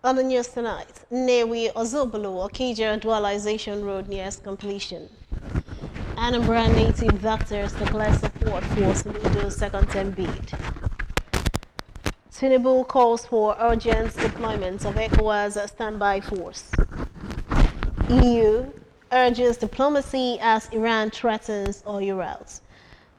On the news tonight, Newi Ozobolo Okija Dualization Road nears completion. Anambra native doctors declare support for Soludo's second term bid. Tinubu calls for urgent deployment of ECOWAS standby force. EU urges diplomacy as Iran threatens oil routes.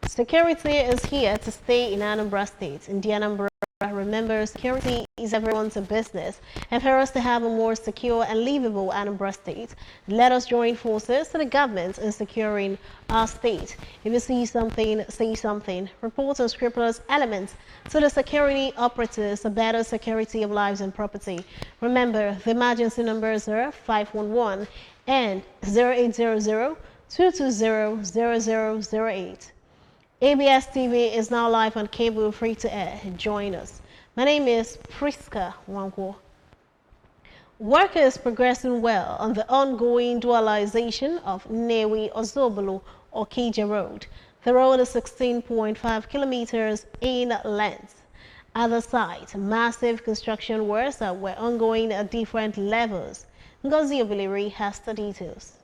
Security is here to stay in Anambra State. In the Anambra, remember, security is everyone's business. And for us to have a more secure and livable Anambra State, let us join forces to the government in securing our state. If you see something, say something. Report unscrupulous elements to the security operatives, a better security of lives and property. Remember, the emergency numbers are 511 and 0800 220 0008. ABS TV is now live on cable, free to air. Join us. My name is Priska Wangwo. Work is progressing well on the ongoing dualization of Newi Ozobolo Okija Road. The road is 16.5 kilometers in length. At the site, massive construction works were ongoing at different levels. Ngozi Obiliri has the details.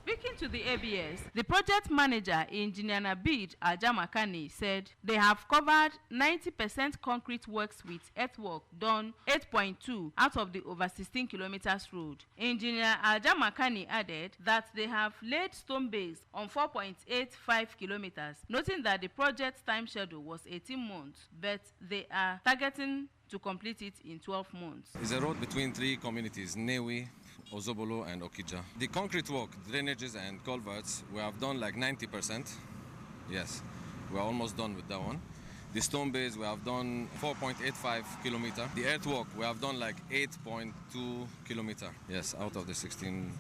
Speaking to the ABS, the project manager, Engineer Nabil Aljamakani, said they have covered 90% concrete works with earthwork done 8.2 out of the over 16 kilometers road. Engineer Aljamakani added that they have laid stone base on 4.85 kilometers, noting that the project time schedule was 18 months, but they are targeting to complete it in 12 months. It's a road between three communities, Newi, Ozobolo and Okija. The concrete work, drainages and culverts, we have done like 90%. Yes, we're almost done with that one. The stone base, we have done 4.85 kilometer. The earthwork, we have done like 8.2 kilometer. Yes, out of the 16.5.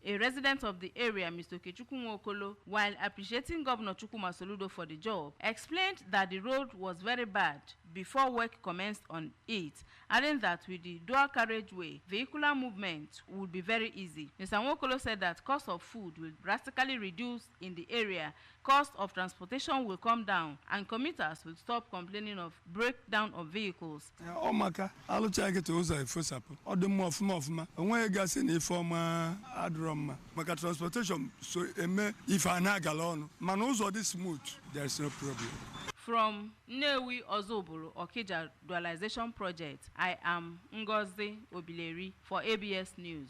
A resident of the area, Mr. Okechukwu Nwokolo, while appreciating Governor Chukwuma Soludo for the job, explained that the road was very bad before work commenced on it, adding that with the dual carriageway, vehicular movement would be very easy. Mr. Nwokolo said that cost of food will drastically reduce in the area, cost of transportation will come down, and commuters will stop complaining of breakdown of vehicles. Omaka, I'll check it to first up. Or the more from and when you gas in a form adrum, Maka transportation, so if I nag alone, manos or this smooth, there's no problem. From Newi Ozobolo Okija Dualization Project, I am Ngozi Obileri for ABS News.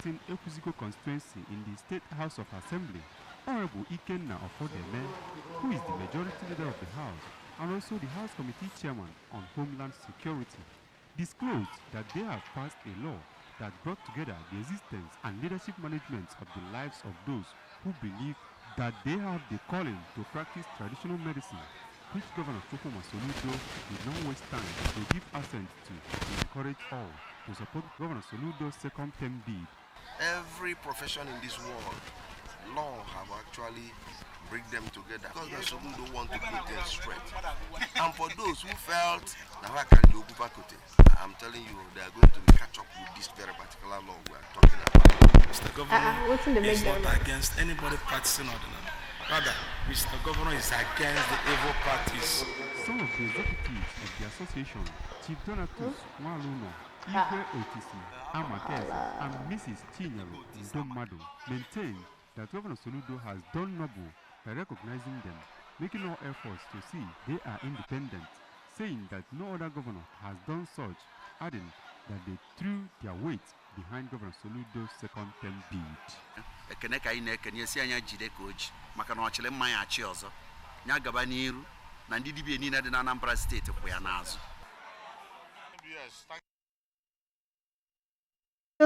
In Ekuziko constituency in the State House of Assembly, Honorable Ikenna Ofodeme, who is the majority leader of the House and also the House Committee Chairman on Homeland Security, disclosed that they have passed a law that brought together the existence and leadership management of the lives of those who believe that they have the calling to practice traditional medicine, which Governor Chukwuma Soludo did not waste time to give assent to encourage all to support Governor Soludo's second term bid. Every profession in this world, law have actually bring them together because the Soludo don't want to put them straight. And for those who felt I'm telling you, they are going to catch up with this very particular law we are talking about. Mr. Governor is not against anybody practicing ordinary. Rather, Mr. Governor is against the evil practice. Some of the executives of the association, Chief Donatus Waluno, Igwe Otisi, Amakez, and Mrs. Chinyelu Ndomado, maintain that Governor Soludo has done noble by recognizing them, making all efforts to see they are independent, saying that no other governor has done such, adding that they threw their weight behind Governor Soludo's second term bid. Anambra State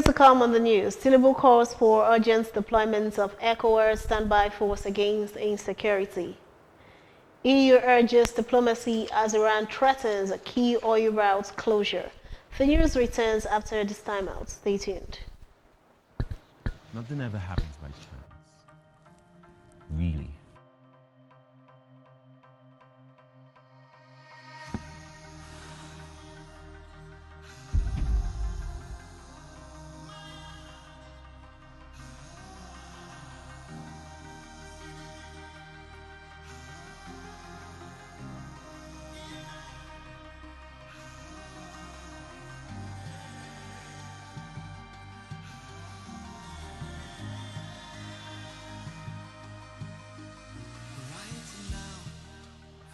To come on the news, Tinubu calls for urgent deployment of ECOWAS standby force against insecurity. EU urges diplomacy as Iran threatens a key oil route closure. The news returns after this timeout. Stay tuned. Nothing ever happens by chance. Really.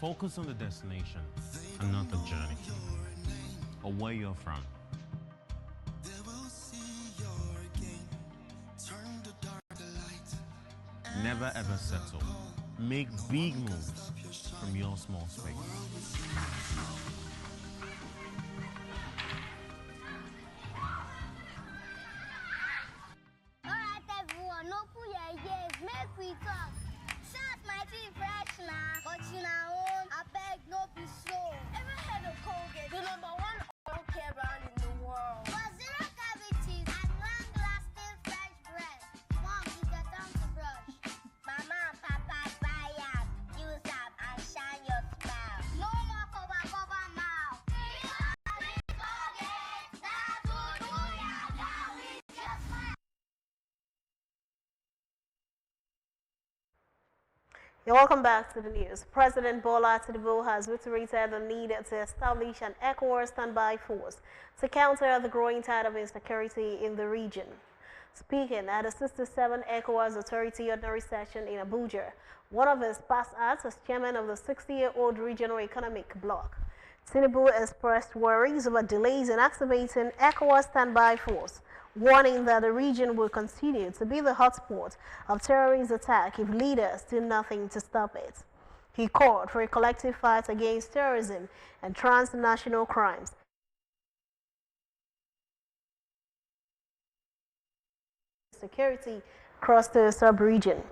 Focus on the destination and not the journey or where you're from. Never ever settle. Make big moves from your small space. Alright everyone, no pull your ears, make we talk. Shout my tea fresh now, but you know, I beg no be slow. Ever heard of Colgate, the #1 oral care brand in the world? For zero cavities and long-lasting fresh breath. Mom, it's your time to brush. Mama and Papa buy up, use up and shine your smile. No more cover mouth. Because Colgate, that's what do ya now with your smile. Yeah, welcome back to the news. President Bola Tinubu has reiterated the need to establish an ECOWAS standby force to counter the growing tide of insecurity in the region. Speaking at the 67th ECOWAS Authority Ordinary Session in Abuja, one of his past acts as chairman of the 60-year-old Regional Economic Bloc, Tinubu expressed worries about delays in activating ECOWAS standby force, warning that the region will continue to be the hotspot of terrorist attack if leaders do nothing to stop it. He called for a collective fight against terrorism and transnational crimes. Security across the sub-region.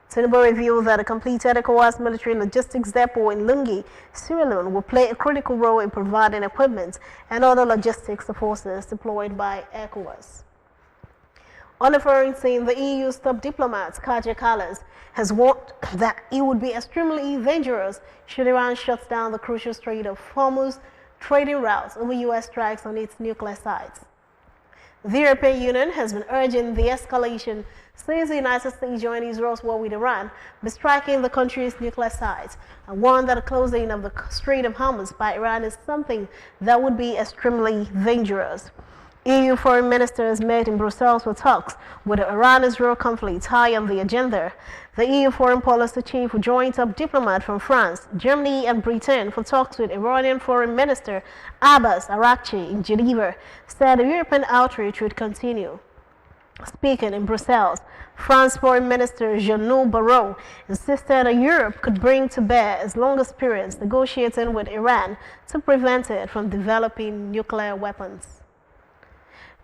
Tinubu revealed that a completed ECOWAS military logistics depot in Lungi, Sierra Leone, will play a critical role in providing equipment and other logistics to forces deployed by ECOWAS. On the foreign scene, the EU's top diplomat, Kaja Kallas, has warned that it would be extremely dangerous should Iran shut down the crucial Strait of Hormuz trading routes over U.S. strikes on its nuclear sites. The European Union has been urging the escalation since the United States joined Israel's war with Iran by striking the country's nuclear sites, and warned that the closing of the Strait of Hormuz by Iran is something that would be extremely dangerous. EU foreign ministers met in Brussels for talks with the Iran-Israel conflict high on the agenda. The EU foreign policy chief will join top diplomat from France, Germany, and Britain for talks with Iranian foreign minister Abbas Araghchi in Geneva, said the European outreach would continue. Speaking in Brussels, France Foreign Minister Jean-Noël Barrot insisted that Europe could bring to bear its long experience negotiating with Iran to prevent it from developing nuclear weapons.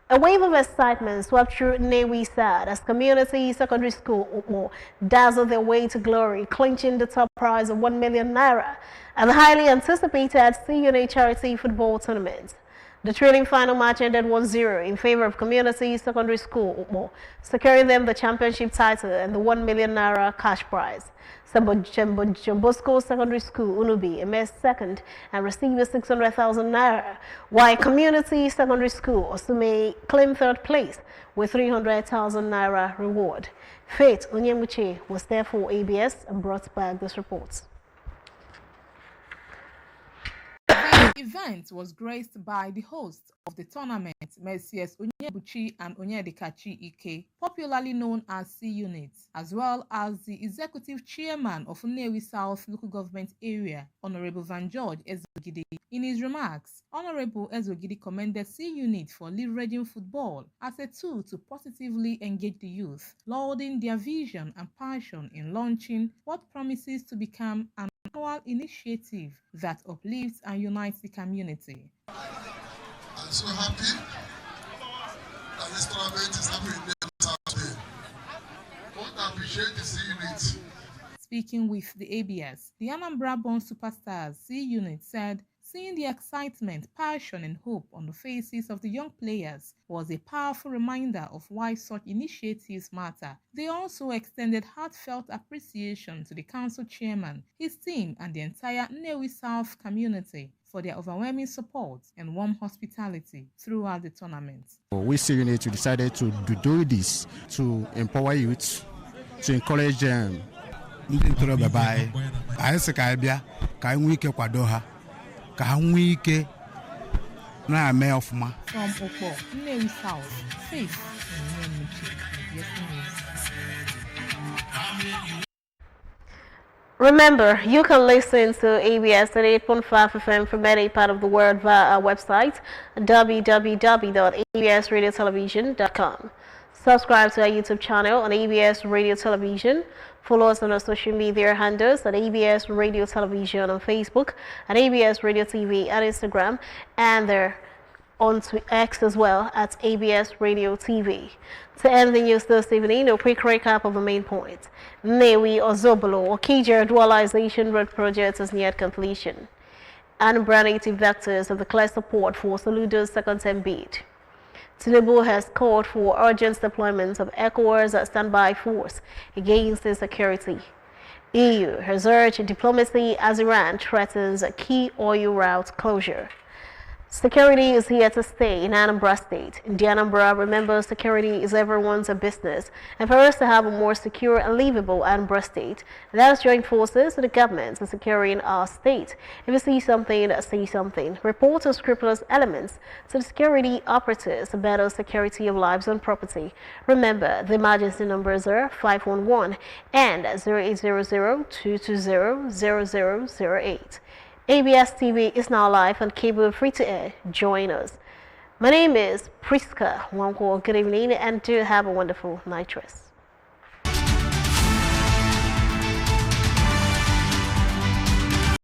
A wave of excitement swept through Newi Sad as community secondary school Ukmo dazzled their way to glory, clinching the top prize of 1 million naira at the highly anticipated CUNA charity football tournament. The thrilling final match ended 1-0 in favor of community secondary school Ukmo, securing them the championship title and the 1 million naira cash prize. Bosco Secondary School, Unubi, emerged second and received 600,000 naira, while Community Secondary School, Osume, claimed third place with 300,000 naira reward. Faith Onyemuche was there for ABS and brought back this report. The event was graced by the hosts of the tournament, Messieurs Onyebuchi and Onyedikachi Ike, popularly known as C-Unit, as well as the executive chairman of Nnewi South Local Government Area, Honorable Van George Ezogide. In his remarks, Honorable Ezogide commended C-Unit for leveraging football as a tool to positively engage the youth, lauding their vision and passion in launching what promises to become an annual initiative that uplifts and unites the community. I'm so happy that this tournament is happening today. I want to appreciate the C-Unit. Speaking with the ABS, the Anambra-born superstars C-Unit said seeing the excitement, passion and hope on the faces of the young players was a powerful reminder of why such initiatives matter. They also extended heartfelt appreciation to the council chairman, his team and the entire Nnewi South community for their overwhelming support and warm hospitality throughout the tournament. We C-Unit decided to do this to empower youth, to encourage them. From Okpo, Nnewi South, Faith and Remember, you can listen to ABS at 8.5 FM from any part of the world via our website, www.absradiotelevision.com. Subscribe to our YouTube channel on ABS Radio Television. Follow us on our social media handles at ABS Radio Television on Facebook, at ABS Radio TV at Instagram, and there on X as well at ABS Radio TV. To end the news this evening, a quick recap of the main points. Newi Ozobolo Okija Dualization Road Project is near completion. Anambra native vectors have declared support for Soludo's second-term bid. Tinubu has called for urgent deployment of ECOWAS standby force against insecurity. EU has urged diplomacy as Iran threatens a key oil route closure. Security is here to stay in Anambra State. In the Anambra, remember, security is everyone's business. And for us to have a more secure and livable Anambra State, let us join forces with the government in securing our state. If you see something, say something. Report unscrupulous elements to the security operatives to better security of lives and property. Remember, the emergency numbers are 511 and 0800-220-0008. ABS TV is now live on cable free-to-air. Join us. My name is Priska Wanko. Good evening and do have a wonderful night rest.